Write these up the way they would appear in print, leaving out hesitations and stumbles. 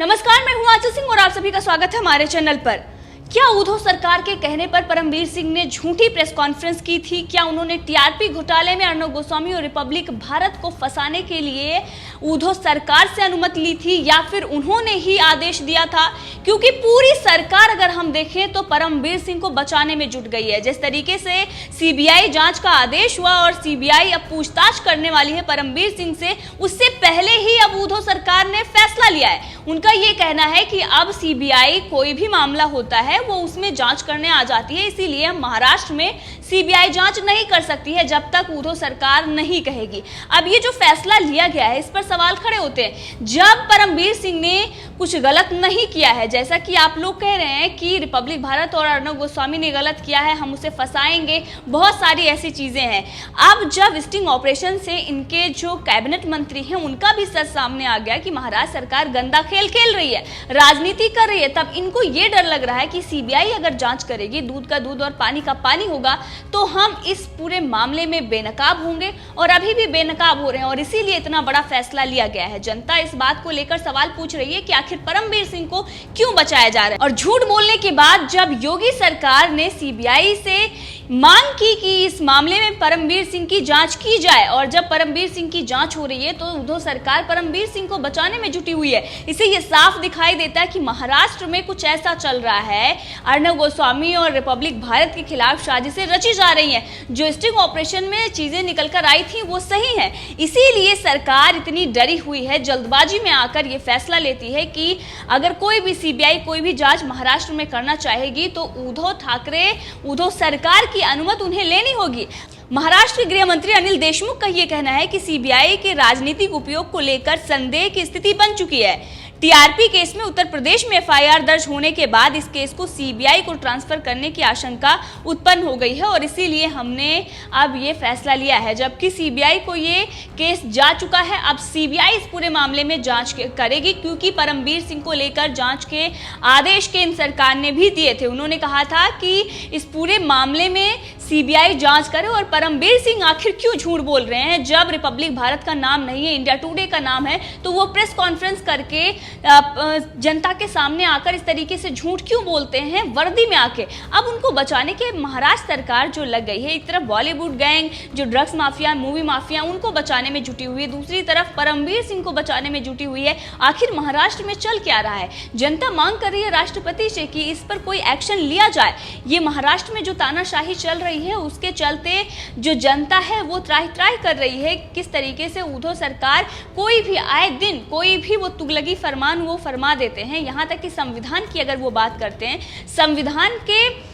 नमस्कार, मैं हूं आंचल सिंह और आप सभी का स्वागत है हमारे चैनल पर। क्या उद्धव सरकार के कहने पर परमबीर सिंह ने झूठी प्रेस कॉन्फ्रेंस की थी? क्या उन्होंने टीआरपी घोटाले में अर्नब गोस्वामी और रिपब्लिक भारत को फंसाने के लिए उद्धव सरकार से अनुमति ली थी या फिर उन्होंने ही आदेश दिया था? क्योंकि पूरी सरकार अगर हम देखें तो परमबीर सिंह को बचाने में जुट गई है। जिस तरीके से सीबीआई जांच का आदेश हुआ और सीबीआई अब पूछताछ करने वाली है परमबीर सिंह से, उससे पहले ही अब उद्धव सरकार ने फैसला लिया है। उनका ये कहना है कि अब सीबीआई कोई भी मामला होता है वो उसमें जांच करने आ जाती है, इसीलिए महाराष्ट्र में सीबीआई जांच नहीं कर सकती है जब तक उद्धव सरकार नहीं कहेगी। अब ये जो फैसला लिया गया है इस पर सवाल खड़े होते हैं। जब परमबीर सिंह ने कुछ गलत नहीं किया है, जैसा कि आप लोग कह रहे हैं कि रिपब्लिक भारत और अर्नब गोस्वामी ने गलत किया है, हम उसे फंसाएंगे, बहुत सारी ऐसी चीजें हैं। अब जब स्टिंग ऑपरेशन से इनके जो कैबिनेट मंत्री हैं उनका भी सच सामने आ गया कि महाराष्ट्र सरकार गंदा खेल खेल रही है, राजनीति कर रही है, तब इनको ये डर लग रहा है कि सीबीआई अगर जांच करेगी, दूध का दूध और पानी का पानी होगा, तो हम इस पूरे मामले में बेनकाब होंगे और अभी भी बेनकाब हो रहे हैं और इसीलिए इतना बड़ा फैसला लिया गया है। जनता इस बात को लेकर सवाल पूछ रही है कि आखिर परमबीर सिंह को क्यों बचाया जा रहा है। और झूठ बोलने के बाद जब योगी सरकार ने सीबीआई से मांग की कि इस मामले में परमबीर सिंह की जांच की जाए और जब परमबीर सिंह की जांच हो रही है तो उद्धव सरकार परमबीर सिंह को बचाने में जुटी हुई है। इससे ये साफ दिखाई देता है कि महाराष्ट्र में कुछ ऐसा चल रहा है, अर्नब गोस्वामी और रिपब्लिक भारत के खिलाफ साजिशें रची जा रही हैं। जो स्टिंग ऑपरेशन में चीजें निकल कर आई थी वो सही है, इसीलिए सरकार इतनी डरी हुई है, जल्दबाजी में आकर ये फैसला लेती है कि अगर कोई भी सीबीआई कोई भी जांच महाराष्ट्र में करना चाहेगी तो उद्धव सरकार की अनुमति उन्हें लेनी होगी। महाराष्ट्र के गृह मंत्री अनिल देशमुख का यह कहना है कि सीबीआई के राजनीतिक उपयोग को लेकर संदेह की स्थिति बन चुकी है। टीआरपी केस में उत्तर प्रदेश में एफआईआर दर्ज होने के बाद इस केस को सीबीआई को ट्रांसफर करने की आशंका उत्पन्न हो गई है और इसीलिए हमने अब ये फैसला लिया है। जबकि सीबीआई को ये केस जा चुका है, अब सीबीआई इस पूरे मामले में जांच करेगी, क्योंकि परमबीर सिंह को लेकर जांच के आदेश केंद्र सरकार ने भी दिए थे। उन्होंने कहा था कि इस पूरे मामले में सीबीआई जांच करे और परमबीर सिंह आखिर क्यों झूठ बोल रहे हैं। जब रिपब्लिक भारत का नाम नहीं है, इंडिया टुडे का नाम है, तो वो प्रेस कॉन्फ्रेंस करके जनता के सामने आकर इस तरीके से झूठ क्यों बोलते हैं वर्दी में आके। अब उनको बचाने के महाराष्ट्र सरकार जो लग गई है, एक तरफ बॉलीवुड गैंग जो ड्रग्स माफिया, मूवी माफिया, उनको बचाने में जुटी हुई है, दूसरी तरफ परमबीर सिंह को बचाने में जुटी हुई है। आखिर महाराष्ट्र में चल क्या रहा है? जनता मांग कर रही है राष्ट्रपति से कि इस पर कोई एक्शन लिया जाए। ये महाराष्ट्र में जो तानाशाही चल रही है उसके चलते जो जनता है वो त्राही कर रही है किस तरीके से उद्धव सरकार कोई भी आए दिन कोई भी वो तुगलकी फरमान वो फरमा देते हैं। यहाँ तक कि संविधान की अगर वो बात करते हैं, संविधान के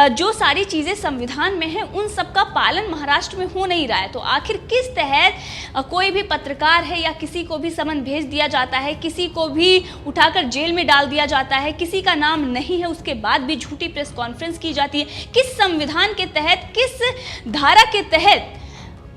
जो सारी चीजें संविधान में है उन सब का पालन महाराष्ट्र में हो नहीं रहा है। तो आखिर किस तहत कोई भी पत्रकार है या किसी को भी समन भेज दिया जाता है, किसी को भी उठाकर जेल में डाल दिया जाता है, किसी का नाम नहीं है उसके बाद भी झूठी प्रेस कॉन्फ्रेंस की जाती है? किस संविधान के तहत, किस धारा के तहत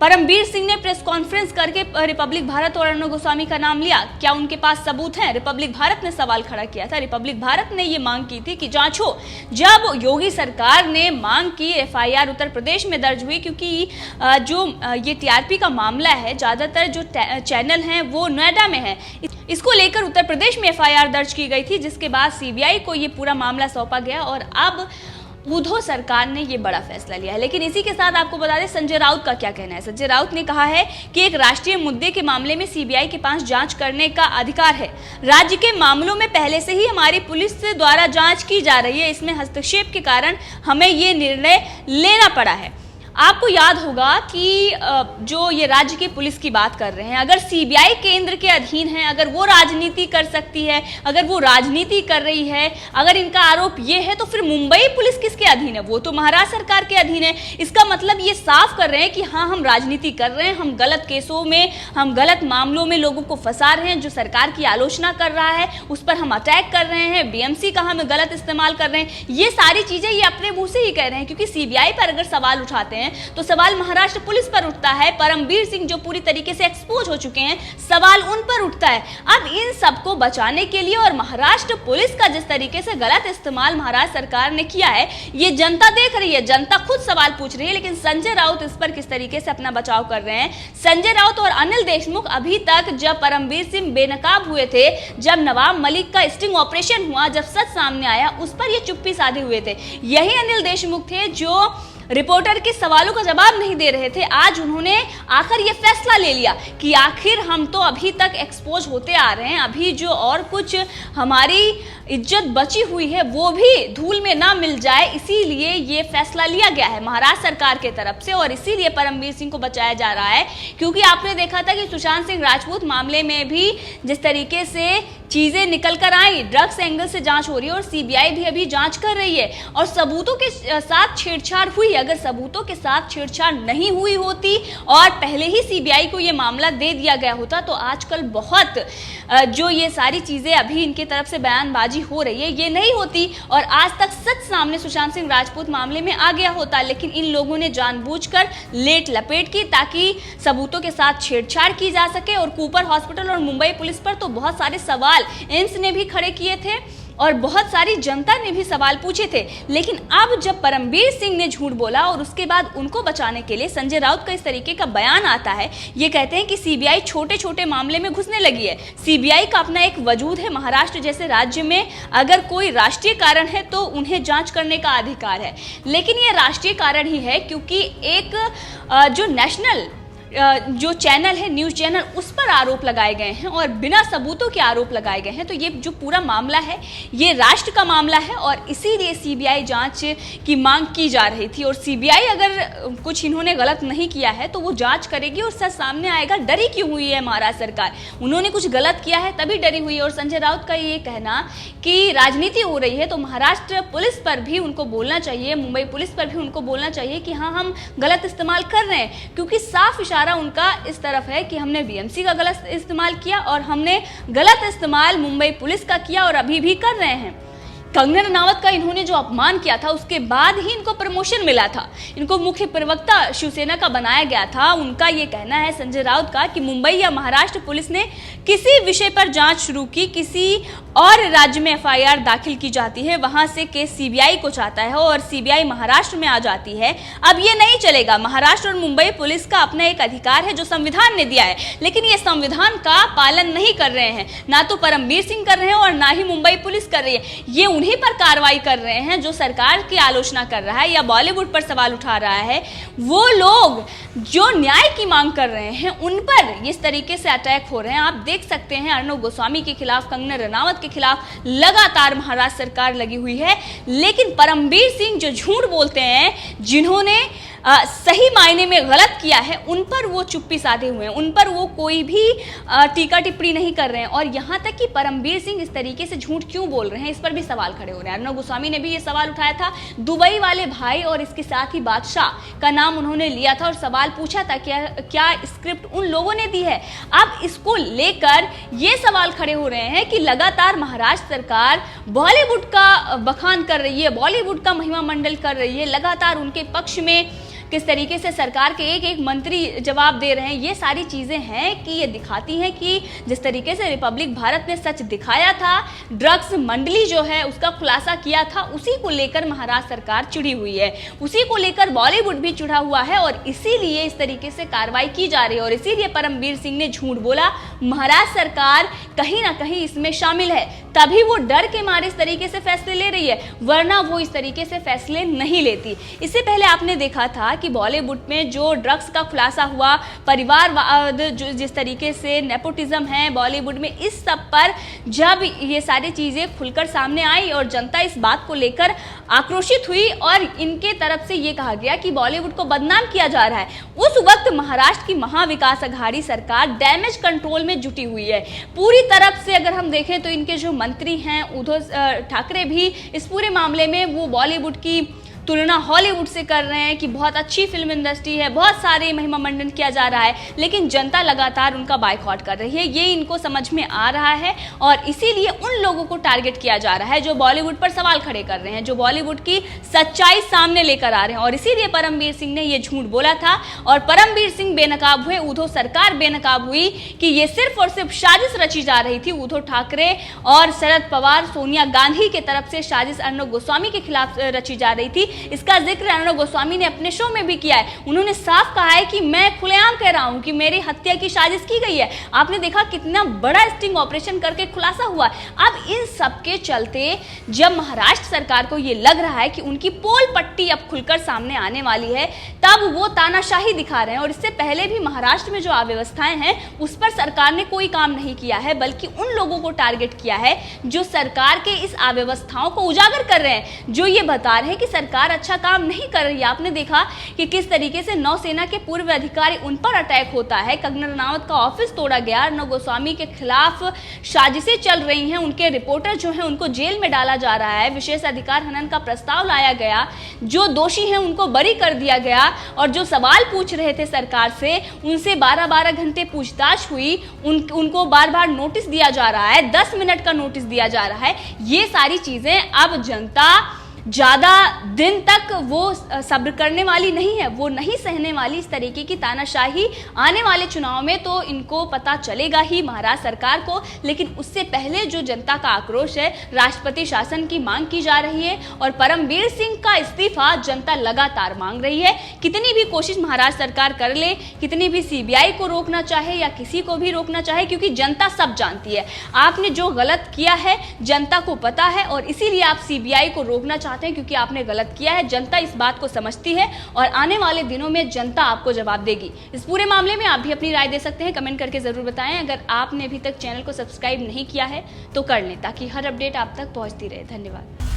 परमबीर सिंह ने प्रेस कॉन्फ्रेंस करके रिपब्लिक भारत और अर्नब गोस्वामी का नाम लिया? क्या उनके पास सबूत हैं? रिपब्लिक भारत ने सवाल खड़ा किया था, रिपब्लिक भारत ने ये मांग की थी कि जांच हो। जब योगी सरकार ने मांग की, एफआईआर उत्तर प्रदेश में दर्ज हुई, क्योंकि जो ये टीआरपी का मामला है, ज्यादातर जो चैनल हैं वो नोएडा में है, इसको लेकर उत्तर प्रदेश में एफआईआर दर्ज की गई थी, जिसके बाद सीबीआई को ये पूरा मामला सौंपा गया और अब उद्धव सरकार ने ये बड़ा फैसला लिया है। लेकिन इसी के साथ आपको बता दें संजय राउत का क्या कहना है। संजय राउत ने कहा है कि एक राष्ट्रीय मुद्दे के मामले में सीबीआई के पास जांच करने का अधिकार है। राज्य के मामलों में पहले से ही हमारी पुलिस द्वारा जांच की जा रही है, इसमें हस्तक्षेप के कारण हमें ये निर्णय लेना पड़ा है। आपको याद होगा कि जो ये राज्य की पुलिस की बात कर रहे हैं, अगर सीबीआई केंद्र के अधीन है, अगर वो राजनीति कर सकती है, अगर वो राजनीति कर रही है, अगर इनका आरोप ये है, तो फिर मुंबई पुलिस किसके अधीन है? वो तो महाराष्ट्र सरकार के अधीन है। इसका मतलब ये साफ कर रहे हैं कि हाँ, हम राजनीति कर रहे हैं, हम गलत केसों में, हम गलत मामलों में लोगों को फंसा रहे हैं। जो सरकार की आलोचना कर रहा है उस पर हम अटैक कर रहे हैं, बीएमसी का हम गलत इस्तेमाल कर रहे हैं। ये सारी चीजें ये अपने मुंह से ही कह रहे हैं, क्योंकि सीबीआई पर अगर सवाल उठाते हैं हैं तो सवाल महाराष्ट्र पुलिस पर उठता है। परमबीर सिंह जो पूरी तरीके से एक्सपोज हो चुके हैं, सवाल उन पर उठता है। अब इन सबको बचाने के लिए और महाराष्ट्र पुलिस का जिस तरीके से गलत इस्तेमाल महाराष्ट्र सरकार ने किया है, ये जनता देख रही है, जनता खुद सवाल पूछ रही है। लेकिन संजय राउत इस पर किस तरीके से अपना बचाव कर रहे हैं। संजय राउत और अनिल देशमुख अभी तक जब परमबीर सिंह बेनकाब हुए थे, जब नवाब मलिक का स्टिंग ऑपरेशन हुआ, जब सच सामने आया, उस पर ये चुप्पी साधे हुए थे। यही अनिल देशमुख थे जो रिपोर्टर के सवालों का जवाब नहीं दे रहे थे। आज उन्होंने आखिर ये फैसला ले लिया कि आखिर हम तो अभी तक एक्सपोज होते आ रहे हैं, अभी जो और कुछ हमारी इज्जत बची हुई है वो भी धूल में ना मिल जाए, इसीलिए ये फैसला लिया गया है महाराष्ट्र सरकार के तरफ से। और इसीलिए परमबीर सिंह को बचाया जा रहा है, क्योंकि आपने देखा था कि सुशांत सिंह राजपूत मामले में भी जिस तरीके से चीजें निकल कर आई, ड्रग्स एंगल से जांच हो रही है और सीबीआई भी अभी जांच कर रही है और सबूतों के साथ छेड़छाड़ हुई। अगर सबूतों के साथ छेड़छाड़ नहीं हुई होती और पहले ही सीबीआई को ये मामला दे दिया गया होता तो आजकल बहुत जो ये सारी चीजें अभी इनकी तरफ से बयानबाजी हो रही है, ये नहीं होती और आज तक सच सामने सुशांत सिंह राजपूत मामले में आ गया होता। लेकिन इन लोगों ने जानबूझकर लेट लपेट की ताकि सबूतों के साथ छेड़छाड़ की जा सके। और कूपर हॉस्पिटल और मुंबई पुलिस पर तो बहुत सारे सवाल एम्स ने भी खड़े किए थे और बहुत सारी जनता ने भी सवाल पूछे थे। लेकिन अब जब परमबीर सिंह ने झूठ बोला और उसके बाद उनको बचाने के लिए संजय राउत का इस तरीके का बयान आता है, ये कहते हैं कि सीबीआई छोटे छोटे मामले में घुसने लगी है। सीबीआई का अपना एक वजूद है। महाराष्ट्र जैसे राज्य में अगर कोई राष्ट्रीय कारण है तो उन्हें जांच करने का अधिकार है, लेकिन ये राष्ट्रीय कारण ही है क्योंकि एक जो नेशनल जो चैनल है, न्यूज चैनल, उस पर आरोप लगाए गए हैं और बिना सबूतों के आरोप लगाए गए हैं। तो ये जो पूरा मामला है ये राष्ट्र का मामला है और इसीलिए सीबीआई जांच की मांग की जा रही थी। और सीबीआई अगर कुछ इन्होंने गलत नहीं किया है तो वो जांच करेगी और सच सामने आएगा। डरी क्यों हुई है महाराष्ट्र सरकार? उन्होंने कुछ गलत किया है तभी डरी हुई है। और संजय राउत का ये कहना कि राजनीति हो रही है तो महाराष्ट्र पुलिस पर भी उनको बोलना चाहिए, मुंबई पुलिस पर भी उनको बोलना चाहिए कि हाँ, हम गलत इस्तेमाल कर रहे हैं, क्योंकि साफ उनका इस तरफ है कि हमने बीएमसी का गलत इस्तेमाल किया और हमने गलत इस्तेमाल मुंबई पुलिस का किया और अभी भी कर रहे हैं। कंगना रनावत का इन्होंने जो अपमान किया था उसके बाद ही इनको प्रमोशन मिला था, इनको मुख्य प्रवक्ता शिवसेना का बनाया गया था। उनका ये कहना है संजय राउत का कि मुंबई या महाराष्ट्र पुलिस ने किसी विषय पर जांच शुरू की, किसी और राज्य में एफआईआर दाखिल की जाती है, वहां से केस सीबीआई को चाहता है और सीबीआई महाराष्ट्र में आ जाती है। अब ये नहीं चलेगा। महाराष्ट्र और मुंबई पुलिस का अपना एक अधिकार है जो संविधान ने दिया है, लेकिन ये संविधान का पालन नहीं कर रहे हैं। ना तो परमबीर सिंह कर रहे हैं और ना ही मुंबई पुलिस कर रही है। ये उन्हीं पर कार्रवाई कर रहे हैं जो सरकार की आलोचना कर रहा है या बॉलीवुड पर सवाल उठा रहा है। वो लोग जो न्याय की मांग कर रहे हैं उन पर इस तरीके से अटैक हो रहे हैं। आप देख सकते हैं अर्णब गोस्वामी के खिलाफ, कंगना रनावत के खिलाफ लगातार महाराष्ट्र सरकार लगी हुई है। लेकिन परमबीर सिंह जो झूठ बोलते हैं, जिन्होंने सही मायने में गलत किया है, उन पर वो चुप्पी साधे हुए हैं, उन पर वो कोई भी टीका टिप्पणी नहीं कर रहे हैं। और यहाँ तक कि परमबीर सिंह इस तरीके से झूठ क्यों बोल रहे हैं, इस पर भी सवाल खड़े हो रहे हैं। अर्णब गोस्वामी ने भी ये सवाल उठाया था। दुबई वाले भाई और इसके साथ ही बादशाह का नाम उन्होंने लिया था और सवाल पूछा था क्या स्क्रिप्ट उन लोगों ने दी है। अब इसको लेकर ये सवाल खड़े हो रहे हैं कि लगातार महाराष्ट्र सरकार बॉलीवुड का बखान कर रही है, बॉलीवुड का महिमा मंडल कर रही है, लगातार उनके पक्ष में किस तरीके से सरकार के एक एक मंत्री जवाब दे रहे हैं। ये सारी चीज़ें हैं कि ये दिखाती हैं कि जिस तरीके से रिपब्लिक भारत ने सच दिखाया था, ड्रग्स मंडली जो है उसका खुलासा किया था, उसी को लेकर महाराष्ट्र सरकार चिढ़ी हुई है, उसी को लेकर बॉलीवुड भी चिढ़ा हुआ है और इसीलिए इस तरीके से कार्रवाई की जा रही है। और इसीलिए परमबीर सिंह ने झूठ बोला। महाराष्ट्र सरकार कहीं ना कहीं इसमें शामिल है, तभी वो डर के मारे इस तरीके से फैसले ले रही है, वरना वो इस तरीके से फैसले नहीं लेती। इससे पहले आपने देखा था कि बॉलीवुड में जो ड्रग्स का खुलासा हुआ, परिवारवाद, जो जिस तरीके से नेपोटिज्म है बॉलीवुड में, इस सब पर जब ये सारी चीजें खुलकर सामने आई और जनता इस बात को लेकर आक्रोशित हुई और इनके तरफ से ये कहा गया कि बॉलीवुड को बदनाम किया जा रहा है, उस वक्त महाराष्ट्र की महाविकास अघाड़ी सरकार डैमेज कंट्रोल में जुटी हुई है पूरी तरफ से। अगर हम देखें तो इनके जो मंत्री हैं उद्धव ठाकरे भी इस पूरे मामले में वो बॉलीवुड की तुलना हॉलीवुड से कर रहे हैं कि बहुत अच्छी फिल्म इंडस्ट्री है, बहुत सारे महिमा मंडन किया जा रहा है, लेकिन जनता लगातार उनका बायकॉट कर रही है। ये इनको समझ में आ रहा है और इसीलिए उन लोगों को टारगेट किया जा रहा है जो बॉलीवुड पर सवाल खड़े कर रहे हैं, जो बॉलीवुड की सच्चाई सामने लेकर आ रहे हैं। और इसीलिए परमवीर सिंह ने यह झूठ बोला था और परमवीर सिंह बेनकाब हुए, उद्धव सरकार बेनकाब हुई कि ये सिर्फ और सिर्फ साजिश रची जा रही थी। उद्धव ठाकरे और शरद पवार, सोनिया गांधी की तरफ से साजिश अर्णब गोस्वामी के खिलाफ रची जा रही थी। इसका जिक्र अर्णब गोस्वामी ने अपने शो में भी किया है। उन्होंने साफ कहा है कि मैं खुलेआम कह रहा हूं कि मेरी हत्या की साजिश की गई है। आपने देखा कितना बड़ा स्टिंग ऑपरेशन करके खुलासा हुआ। अब इन सब के चलते जब महाराष्ट्र सरकार को यह लग रहा है कि उनकी पोल पट्टी अब खुलकर सामने आने वाली है, तब वो तानाशाही दिखा रहे हैं। और इससे पहले भी महाराष्ट्र में जो अव्यवस्थाएं हैं उस पर सरकार ने कोई काम नहीं किया है, बल्कि उन लोगों को टारगेट किया है जो सरकार के इस अव्यवस्थाओं को उजागर कर रहे हैं, जो ये बता रहे हैं कि सरकार अच्छा काम नहीं कर रही है। आपने देखा कि किस तरीके से नौसेना के पूर्व अधिकारी उन पर अटैक होता है, कंगना रनावत का ऑफिस तोड़ा गया, अर्णब गोस्वामी के खिलाफ साजिशें चल रही हैं, उनके रिपोर्टर जो हैं उनको जेल में डाला जा रहा है, विशेष अधिकार हनन का प्रस्ताव लाया गया, जो दोषी हैं उनको बरी कर दिया गया और जो सवाल पूछ रहे थे सरकार से उनसे 12-12 घंटे पूछताछ हुई, उनको बार-बार नोटिस दिया जा रहा है, 10 मिनट का नोटिस दिया जा रहा है। ये सारी चीजें अब जनता ज्यादा दिन तक वो सब्र करने वाली नहीं है, वो नहीं सहने वाली इस तरीके की तानाशाही। आने वाले चुनाव में तो इनको पता चलेगा ही महाराष्ट्र सरकार को, लेकिन उससे पहले जो जनता का आक्रोश है, राष्ट्रपति शासन की मांग की जा रही है और परमवीर सिंह का इस्तीफा जनता लगातार मांग रही है। कितनी भी कोशिश महाराष्ट्र सरकार कर ले, कितनी भी सीबीआई को रोकना चाहे या किसी को भी रोकना चाहे, क्योंकि जनता सब जानती है आपने जो गलत किया है, जनता को पता है और इसीलिए आप सीबीआई को रोकना चाहते हैं क्योंकि आपने गलत किया है। जनता इस बात को समझती है और आने वाले दिनों में जनता आपको जवाब देगी। इस पूरे मामले में आप भी अपनी राय दे सकते हैं, कमेंट करके जरूर बताएं। अगर आपने अभी तक चैनल को सब्सक्राइब नहीं किया है तो कर लें, ताकि हर अपडेट आप तक पहुंचती रहे। धन्यवाद।